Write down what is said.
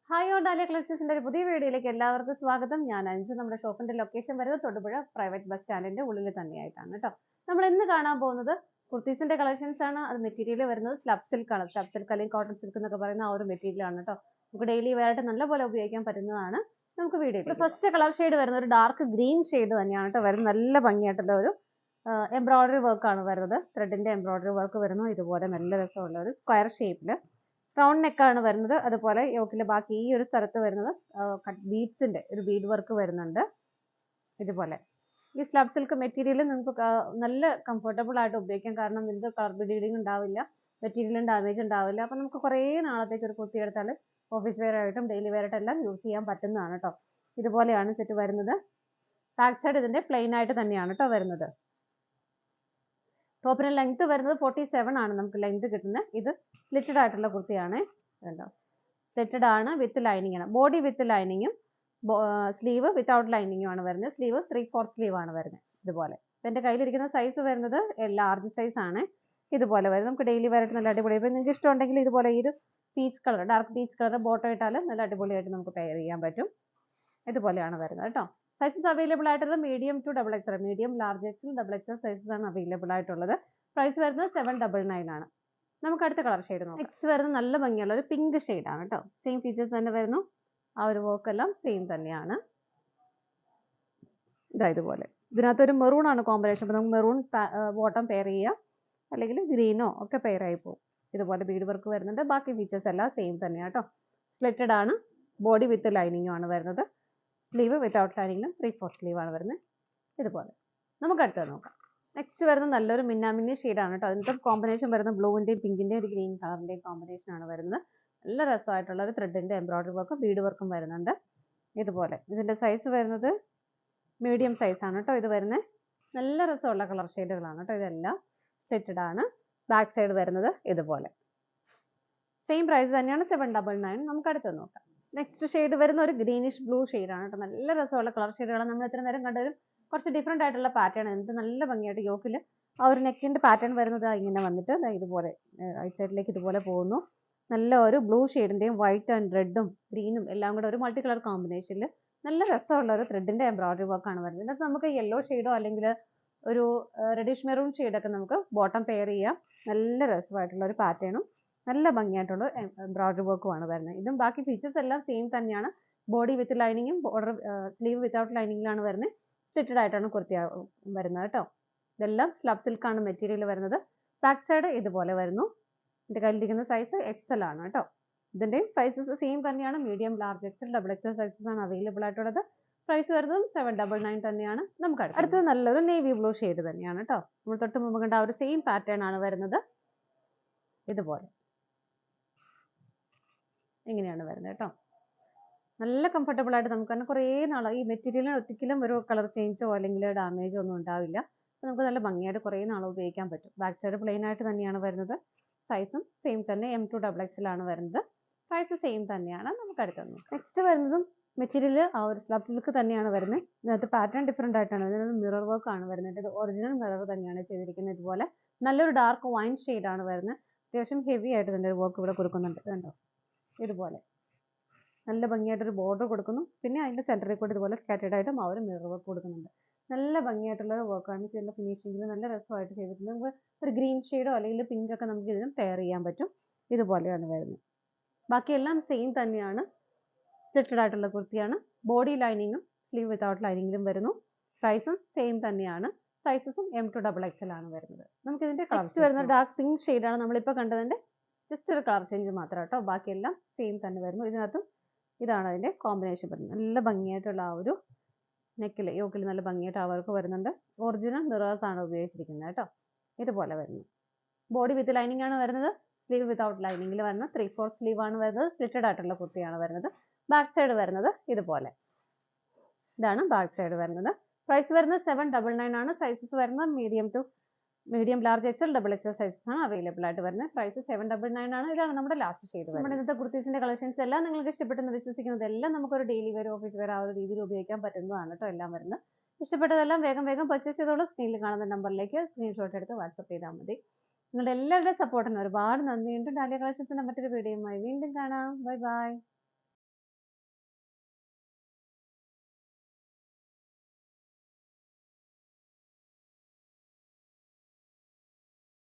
Hi all dahlia കളക്ഷൻസിന്റെ ഒരു പുതിയ വീഡിയോയിലേക്ക് എല്ലാവർക്കും സ്വാഗതം. ഞാൻ അഞ്ജു. നമ്മുടെ ഷോപ്പിന്റെ ലൊക്കേഷൻ വരുന്നത് തൊടുപുഴ പ്രൈവറ്റ് ബസ് സ്റ്റാൻഡിന്റെ ഉള്ളിൽ തന്നെയായിട്ടാണ് കേട്ടോ. നമ്മൾ ഇന്ന് കാണാൻ പോകുന്നത് കുർത്തീസിന്റെ കളക്ഷൻസ് ആണ്. അത് മെറ്റീരിയൽ വരുന്നത് സ്ലബ് സിൽക്ക് ആണ്. സ്ലബ് സിൽക്ക് അല്ലെങ്കിൽ കോട്ടൺ സിൽക്ക് എന്നൊക്കെ പറയുന്ന ആ ഒരു മെറ്റീരിയൽ ആണ് കേട്ടോ. നമുക്ക് ഡെയിലി വെയർ ആയിട്ട് നല്ലപോലെ ഉപയോഗിക്കാൻ പറ്റുന്നതാണ്. നമുക്ക് വീഡിയോ ഫസ്റ്റ് കളർ ഷെയ്ഡ് വരുന്നത് ഒരു ഡാർക്ക് ഗ്രീൻ ഷെയ്ഡ് തന്നെയാണ് കേട്ടോ. വരുന്നത് നല്ല ഭംഗിയായിട്ടുള്ള ഒരു എംബ്രോയിഡറി വർക്ക് ആണ് വരുന്നത്. ത്രെഡിന്റെ എംബ്രോയിഡറി വർക്ക് വരുന്നു. ഇതുപോലെ നല്ല രസമുള്ള ഒരു സ്ക്വയർ ഷേപ്പില് റൗണ്ട് നെക്കാണ് വരുന്നത്. അതുപോലെ യോക്കിലെ ബാക്കി ഈ ഒരു സ്ഥലത്ത് വരുന്നത് ബീഡ്സിന്റെ ഒരു ബീഡ് വർക്ക് വരുന്നുണ്ട്. ഇതുപോലെ ഈ സ്ലബ് സിൽക്ക് മെറ്റീരിയൽ നിങ്ങൾക്ക് നല്ല കംഫർട്ടബിൾ ആയിട്ട് ഉപയോഗിക്കാം. കാരണം ഇതിന്റെ കളർ ബ്ലീഡിങ് ഉണ്ടാവില്ല, മെറ്റീരിയലും ഡാമേജ് ഉണ്ടാവില്ല. അപ്പൊ നമുക്ക് കുറേ നാളത്തേക്ക് ഒരു കുർത്തി എടുത്താൽ ഓഫീസ് വെയർ ആയിട്ടും ഡെയിലി വെയർ ആയിട്ടും എല്ലാം യൂസ് ചെയ്യാൻ പറ്റുന്നതാണ് കേട്ടോ. ഇതുപോലെയാണ് സെറ്റ് വരുന്നത്. ബാക്ക് സൈഡ് ഇതിന്റെ പ്ലെയിൻ ആയിട്ട് തന്നെയാണ് കേട്ടോ വരുന്നത്. ടോപ്പിന് ലെങ്ത് വരുന്നത് 47 ആണ് നമുക്ക് ലെങ്ത് കിട്ടുന്നത്. ഇത് സ്ലിറ്റഡ് ആയിട്ടുള്ള കുർത്തിയാണ്. കണ്ടോ, സ്ലിറ്റഡ് ആണ്, വിത്ത് ലൈനിങ് ആണ്. ബോഡി വിത്ത് ലൈനിങ്ങും സ്ലീവ് വിത്തൗട്ട് ലൈനിങ്ങും ആണ് വരുന്നത്. സ്ലീവ് 3/4 സ്ലീവ് ആണ് വരുന്നത്. ഇതുപോലെ എൻ്റെ കയ്യിലിരിക്കുന്ന സൈസ് വരുന്നത് ലാർജ് സൈസ് ആണ്. ഇതുപോലെ വരും. നമുക്ക് ഡെയിലി വെയറായിട്ട് നല്ല അടിപൊളി. ഇപ്പം നിങ്ങൾക്ക് ഇഷ്ടമുണ്ടെങ്കിൽ ഇതുപോലെ ഈ ഒരു peach colour, dark peach colour bottom ഇട്ടാൽ നല്ല അടിപൊളിയായിട്ട് നമുക്ക് പെയർ ചെയ്യാൻ പറ്റും. ഇതുപോലെയാണ് വരുന്നത് കേട്ടോ. സൈസസ് അവൈലബിൾ ആയിട്ടുള്ളത് medium to XXL, medium large XL XXL sizes ആണ് അവൈലബിൾ ആയിട്ടുള്ളത്. പ്രൈസ് വരുന്നത് 799 ആണ്. നമുക്ക് അടുത്ത കളർ ഷെയ്ഡ് നോക്കാം. നെക്സ്റ്റ് വരുന്നത് നല്ല ഭംഗിയുള്ള ഒരു പിങ്ക് ഷെയ്ഡ് ആണ് കേട്ടോ. സെയിം ഫീച്ചേഴ്സ് തന്നെ വരുന്നു. ആ ഒരു വർക്ക് എല്ലാം സെയിം തന്നെയാണ്. ഇതാ ഇതുപോലെ ഇതിനകത്തൊരു മെറൂൺ ആണ് കോമ്പിനേഷൻ. അപ്പോൾ നമുക്ക് മെറൂൺ ബോട്ടം പെയർ ചെയ്യാം, അല്ലെങ്കിൽ ഗ്രീനോ ഒക്കെ പെയർ ആയി പോകും. ഇതുപോലെ ബീഡ് വർക്ക് വരുന്നുണ്ട്. ബാക്കി ഫീച്ചേഴ്സ് എല്ലാം സെയിം തന്നെയാണ് കേട്ടോ. സ്ലിറ്റഡ് ആണ്, ബോഡി വിത്ത് ലൈനിങ്ങും ആണ് വരുന്നത്. സ്ലീവ് വിത്തൗട്ട് ലൈനിങ്ങിലും 3/4 സ്ലീവ് ആണ് വരുന്നത്. ഇതുപോലെ നമുക്ക് അടുത്തത് നോക്കാം. നെക്സ്റ്റ് വരുന്നത് നല്ലൊരു മിന്നാമിന്നി ഷെയ്ഡാണ് കേട്ടോ. അതിൻ്റെ കോമ്പിനേഷൻ വരുന്നത് ബ്ലൂവിൻ്റെയും പിങ്കിൻ്റെയും ഒരു ഗ്രീൻ കളറിൻ്റെയും കോമ്പിനേഷൻ ആണ് വരുന്നത്. നല്ല രസമായിട്ടുള്ള ഒരു ത്രെഡിൻ്റെ എംബ്രോയിഡറി വർക്കും ബീഡ് വർക്കും വരുന്നുണ്ട്. ഇതുപോലെ ഇതിൻ്റെ സൈസ് വരുന്നത് മീഡിയം സൈസ് ആണ് കേട്ടോ. ഇത് വരുന്നത് നല്ല രസമുള്ള കളർ ഷെയ്ഡുകളാണ് കേട്ടോ. ഇതെല്ലാം സെറ്റഡ് ആണ്. ബാക്ക് സൈഡ് വരുന്നത് ഇതുപോലെ സെയിം പ്രൈസ് തന്നെയാണ്, 799. നമുക്ക് അടുത്തത് നോക്കാം. നെക്സ്റ്റ് ഷെയ്ഡ് വരുന്ന ഒരു ഗ്രീനിഷ് ബ്ലൂ ഷെയ്ഡാണ് കേട്ടോ. നല്ല രസമുള്ള കളർ ഷെയ്ഡുകളാണ്. നമ്മൾ ഇത്ര നേരം കണ്ടതിലും കുറച്ച് ഡിഫറെൻ്റ് ആയിട്ടുള്ള പാറ്റേൺ. എന്നിട്ട് നല്ല ഭംഗിയായിട്ട് യോക്കിൽ ആ ഒരു നെക്കിൻ്റെ പാറ്റേൺ വരുന്നത് ഇങ്ങനെ വന്നിട്ട് ഇതുപോലെ റൈറ്റ് സൈഡിലേക്ക് ഇതുപോലെ പോകുന്നു. നല്ല ഒരു ബ്ലൂ ഷെയ്ഡിൻ്റെയും വൈറ്റ് ആൻഡ് റെഡും ഗ്രീനും എല്ലാം കൂടെ ഒരു മൾട്ടി കളർ കോമ്പിനേഷനിൽ നല്ല രസമുള്ള ഒരു ത്രെഡിൻ്റെ എംബ്രോയിഡറി വർക്കാണ് വരുന്നത്. ഇതിനകത്ത് നമുക്ക് യെല്ലോ ഷെയ്ഡോ അല്ലെങ്കിൽ ഒരു റെഡിഷ് മെറൂൺ ഷെയ്ഡൊക്കെ നമുക്ക് ബോട്ടം പെയർ ചെയ്യാം. നല്ല രസമായിട്ടുള്ള ഒരു പാറ്റേണും നല്ല ഭംഗിയായിട്ടുള്ള എംബ്രോയിഡറി വർക്കുമാണ് വരുന്നത്. ഇതും ബാക്കി ഫീച്ചേഴ്സ് എല്ലാം സെയിം തന്നെയാണ്. ബോഡി വിത്ത് ലൈനിങ്ങും ബോർഡർ സ്ലീവ് വിത്തൗട്ട് ലൈനിങ്ങിലാണ് വരുന്നത്. സ്റ്റിറ്റഡ് ആയിട്ടാണ് കുർത്തി വരുന്നത് കേട്ടോ. ഇതെല്ലാം സ്ലബ് സിൽക്കാണ് മെറ്റീരിയൽ വരുന്നത്. ബാക്ക് സൈഡ് ഇതുപോലെ വരുന്നു. എൻ്റെ കയ്യിലിരിക്കുന്ന സൈസ് XL ആണ് കേട്ടോ. ഇതിൻ്റെയും സൈസസ് സെയിം തന്നെയാണ്. Medium large XL XXL sizes ആണ് അവൈലബിൾ ആയിട്ടുള്ളത്. പ്രൈസ് വരുന്നത് 799 തന്നെയാണ്. നമുക്ക് അടുത്തത് നല്ലൊരു നേവി ബ്ലൂ ഷെയ്ഡ് തന്നെയാണ് കേട്ടോ. നമ്മൾ തൊട്ട് മുമ്പ് കണ്ട ആ ഒരു സെയിം പാറ്റേൺ ആണ് വരുന്നത്. ഇതുപോലെ ഇങ്ങനെയാണ് വരുന്നത് കേട്ടോ. നല്ല കംഫർട്ടബിൾ ആയിട്ട് നമുക്ക് തന്നെ കുറേ നാൾ ഈ മെറ്റീരിയലിന് ഒരിക്കലും ഒരു കളർ ചേഞ്ചോ അല്ലെങ്കിൽ ഡാമേജോ ഒന്നും ഉണ്ടാവില്ല. അപ്പോൾ നമുക്ക് നല്ല ഭംഗിയായിട്ട് കുറേ നാൾ ഉപയോഗിക്കാൻ പറ്റും. ബാക്ക് സൈഡ് പ്ലെയിൻ ആയിട്ട് തന്നെയാണ് വരുന്നത്. സൈസും സെയിം തന്നെ, M2 XXL ആണ് വരുന്നത്. പ്രൈസ് സെയിം തന്നെയാണ്. നമുക്ക് അടുത്തത് നോക്കാം. നെക്സ്റ്റ് വരുന്നതും മെറ്റീരിയൽ ആ ഒരു സ്ലബ് സിൽക്ക് തന്നെയാണ് വരുന്നത്. ഇതിനകത്ത് പാറ്റേൺ ഡിഫറെൻ്റ് ആയിട്ടാണ് വരുന്നത്. മിറർ വർക്ക് ആണ് വരുന്നത്. ഇത് ഒറിജിനൽ മിറർ തന്നെയാണ് ചെയ്തിരിക്കുന്നത്. ഇതുപോലെ നല്ലൊരു ഡാർക്ക് വൈൻ ഷെയ്ഡാണ് വരുന്നത്. അത്യാവശ്യം ഹെവി ആയിട്ട് തന്നെ ഒരു വർക്ക് ഇവിടെ കൊടുക്കുന്നുണ്ട്. കണ്ടോ, ഇതുപോലെ നല്ല ഭംഗിയായിട്ടൊരു ബോർഡർ കൊടുക്കുന്നു. പിന്നെ അതിൻ്റെ സെൻറ്ററിൽ കൂടി ഇതുപോലെ സ്കാറ്റേഡ് ആയിട്ടും ആ ഒരു മിറർ വർക്ക് കൊടുക്കുന്നുണ്ട്. നല്ല ഭംഗിയായിട്ടുള്ള വർക്കാണ്. ചെയ്യുന്ന ഫിനിഷിങ്ങിൽ നല്ല രസമായിട്ട് ചെയ്തിട്ടുണ്ട്. നമുക്ക് ഒരു ഗ്രീൻ ഷെയ്ഡോ അല്ലെങ്കിൽ പിങ്ക് ഒക്കെ നമുക്ക് ഇതിനും പെയർ ചെയ്യാൻ പറ്റും. ഇതുപോലെയാണ് വരുന്നത്. ബാക്കിയെല്ലാം സെയിം തന്നെയാണ്. സ്റ്റിറ്റഡ് ആയിട്ടുള്ള കുർത്തിയാണ്. ബോഡി ലൈനിങ്ങും സ്ലീവ് വിത്തൗട്ട് ലൈനിങ്ങിലും വരുന്നു. പ്രൈസും സെയിം തന്നെയാണ്. സൈസസും M2 XXL ആണ് വരുന്നത്. നമുക്ക് ഇതിൻ്റെ നെക്സ്റ്റ് വരുന്ന ഡാർക്ക് പിങ്ക് ഷെയ്ഡാണ് നമ്മളിപ്പോൾ കണ്ടതിൻ്റെ ജസ്റ്റ് ഒരു കളർ ചേഞ്ച് മാത്രം കേട്ടോ. ബാക്കിയെല്ലാം സെയിം തന്നെ വരുന്നു. ഇതിനകത്തും ഇതാണ് അതിൻ്റെ കോമ്പിനേഷൻ വരുന്നത്. നല്ല ഭംഗിയായിട്ടുള്ള ആ ഒരു നെക്കിൽ യോക്കിൽ നല്ല ഭംഗിയായിട്ട് ആ വർക്ക് വരുന്നുണ്ട്. ഒറിജിനൽ മിറേഴ്സ് ആണ് ഉപയോഗിച്ചിരിക്കുന്നത് കേട്ടോ. ഇതുപോലെ വരുന്നു. ബോഡി വിത്ത് ലൈനിങ് ആണ് വരുന്നത്. സ്ലീവ് വിത്തൗട്ട് ലൈനിങ്ങിൽ വരുന്നത് 3/4 സ്ലീവ് ആണ് വരുന്നത്. സ്ലിറ്റഡ് ആയിട്ടുള്ള കുർത്തിയാണ് വരുന്നത്. ബാക്ക് സൈഡ് വരുന്നത് ഇതുപോലെ. ഇതാണ് ബാക്ക് സൈഡ് വരുന്നത്. പ്രൈസ് വരുന്നത് 799 ആണ്. സൈസസ് വരുന്നത് medium large XL XXL sizes ആണ് അവൈലബിൾ ആയിട്ട് വരുന്നത്. പ്രൈസ് 799 ആണ്. ഇതാണ് നമ്മുടെ ലാസ്റ്റ് ഷെയ്ഡ്. നമ്മുടെ ഇന്നത്തെ കുർത്തീസിന്റെ കളക്ഷൻസ് എല്ലാം നിങ്ങൾക്ക് ഇഷ്ടപ്പെട്ടെന്ന് വിശ്വസിക്കുന്നത്. എല്ലാം നമുക്കൊരു ഡെയിലി വെയർ ഓഫീസ് വെയർ ആ ഒരു രീതിയിൽ ഉപയോഗിക്കാൻ പറ്റുന്നതാണ് കേട്ടോ. എല്ലാം വരുന്നത് ഇഷ്ടപ്പെട്ടതെല്ലാം വേഗം പർച്ചേസ് ചെയ്തോളൂ. സ്ക്രീനിൽ കാണുന്ന നമ്പറിലേക്ക് സ്ക്രീൻഷോട്ട് എടുത്ത് വാട്സപ്പ് ചെയ്താൽ മതി. നിങ്ങളുടെ എല്ലാവരുടെയും സപ്പോർട്ടിന് ഒരുപാട് നന്ദിയുണ്ട്. ഡാലിയ കളക്ഷൻസിന്റെ മറ്റൊരു വീഡിയോയുമായി വീണ്ടും കാണാം. Bye bye.